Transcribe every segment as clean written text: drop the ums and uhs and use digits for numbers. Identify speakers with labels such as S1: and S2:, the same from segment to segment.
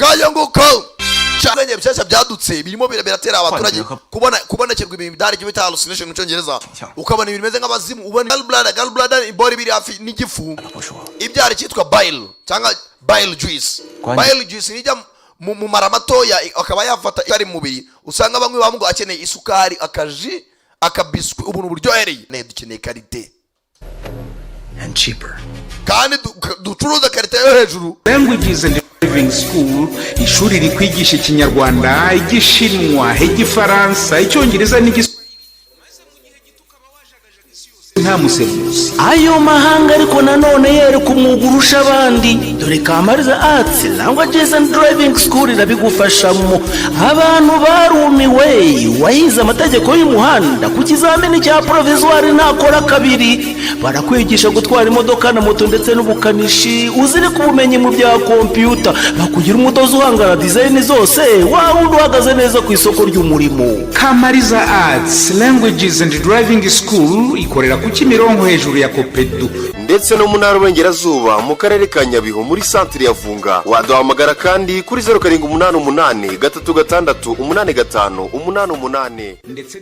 S1: ngayo nguko cyangwa byashya byadutse birimo biratera abaturage kubonekerwa ibintu bidari bita hallucination mu cyongereza ukabona ibintu bimeze nk'abazimu ubona gallbladder ibori biri hafi n'igifu ibyari cyitwa bile cyangwa bile juice nijya mu mara matoya akaba yafata ari mu mubiri usanga bamwe bamugo akeneye isukari akaji akabiswi ubuntu buryohereye dukeneye karite
S2: and cheaper
S1: kandi ducuruza karite yo hejuru.
S3: Languages and Driving School, ishuri rikwigisha Ikinyarwanda, Igishinwa, Igifaransa, Icyongereza n'Igiswahili nta musemuzi.
S2: Ayo mahanga ariko nanone yereka umwuga urusha abandi. Dore Kamariza Arts Languages and Driving School irabigufashamo. Abantu barumiwe wahize amategeko y'umuhanda ku kizamini cya provisoire ntakora kabiri. Barakwigisha gutwara imodoka na moto ndetse n'ubukanishi, uzire ku bumenyi mu bya computer, bakugira umudozi uhangara design zose wawundi uhagaze neza ku isoko ry'umurimo.
S3: Kamariza Arts Languages and Driving School ikorera ku Kimironko hejuru ya Kopedu
S4: ndetse no mu ntara y'Uburengerazuba mu karere ka Nyabihu muri centre ya Vunga. Waduhamagara kandi kuri 0788 366 8588
S5: ndetse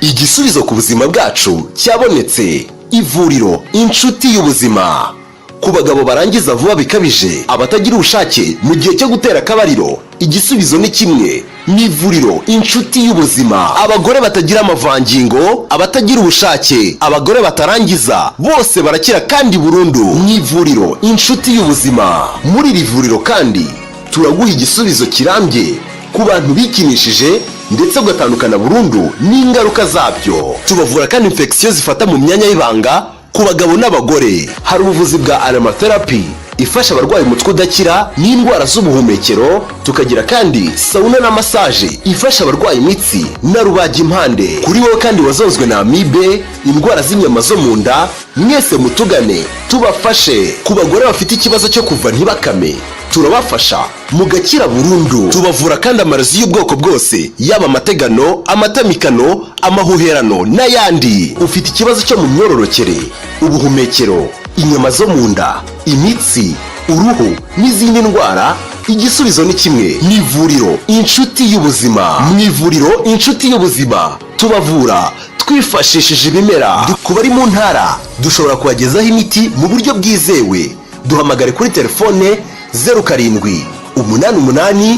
S5: igisubizo ku buzima bwacu cyabonetse. Ivuriro inshuti y'ubuzima ku bagabo barangiza vuba bikabije, abatagira ubushake mu gihe cyo gutera kabariro, igisubizo ni kimwe. Ni ivuriro inshuti y'ubuzima. Abagore batagira amavangingo, abatagira ubushake, abagore batarangiza, bose barakira kandi burundu. Ni ivuriro inshuti y'ubuzima. Muri iri vuriro kandi turaguha igisubizo kirambye ku bantu bikinishije ndetse ugatandukana burundu n'ingaruka zabyo. Tubavura kandi infection zifata mu myanya y'ibanga ku bagabo n'abagore. Hari ubuvuzi bwa aromatherapy ifasha abarwayi umutwe udakira n'indwara z'ubuhumekero. Tukagira kandi sauna na massage ifasha abarwayi imitsi na rubagimpande. Kuri wowe kandi wazonzwe na amibe, indwara z'inyama zo mu nda, mwese mutugane tubafashe. Ku bagore bafite ikibazo cyo kuva ntibakame, turabafasha mugakira burundu. Tubavura kandi amarozi y'ubwoko bwose, yaba amategano, amatamikano, amahuherano n'ayandi. Ufite ikibazo cyo mu myororokere, ubuhumekero, inyama zo mu nda, imitsi, uruhu n'izindi ndwara, igisubizo ni kimwe. Ni ivuriro inshuti y'ubuzima. Mu ivuriro inshuti y'ubuzima tubavura twifashishije ibimera. Ku bari mu ntara dushobora kubagezaho imiti mu buryo bwizewe. Duhamagare kuri telefone 0788 45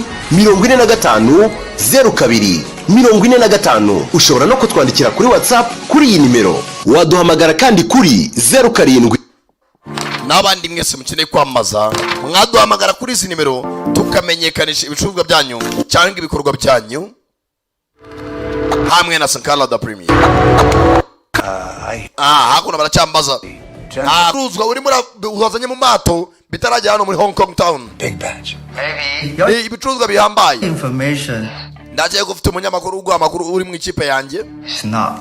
S5: 02 45. Ushobora no kutwandikira kuri WhatsApp kuri iyi nimero. Waduhamagara kandi kuri 07.
S1: N'abandi mwese mukeneye kwamaza mwaduhamagara kuri izi nimero tukamenyekanisha ibicuruzwa byanyu cyangwa ibikorwa byanyu hamwe na SANKARA the Premier. Hakuna baracyambaza aruzwa uri muri uzazanye mu mato bitarajya hano muri Hong Kong town.
S2: Big batch.
S1: Maybe ibicuruzwa bihambaye.
S2: Information.
S1: Ndagiye gufite umunyamakuru ugwa amakuru uri mu ikipe yanjye.
S2: It's not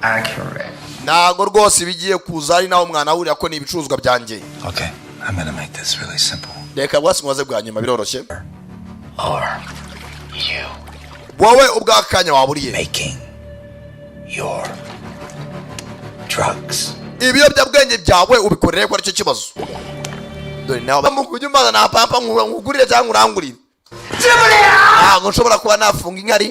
S2: accurate.
S1: Nago rwose bigiye kuza ari naho mwana wuri ako ni ibicuruzwa byanjye.
S2: Okay, I'm going to make this really simple.
S1: Reka bwasimwaze bwa nyuma biroroshye.
S2: Are you
S1: wowe ubwakanya waburiye
S2: making your drugs?
S1: Ibiyobyabwenge byawe ubikorere ko aricyo kibazo. Dore nawe bamukujya umbaza na papa nkugurire cyangwa urangurire. Nshobora kuba nafunga inkari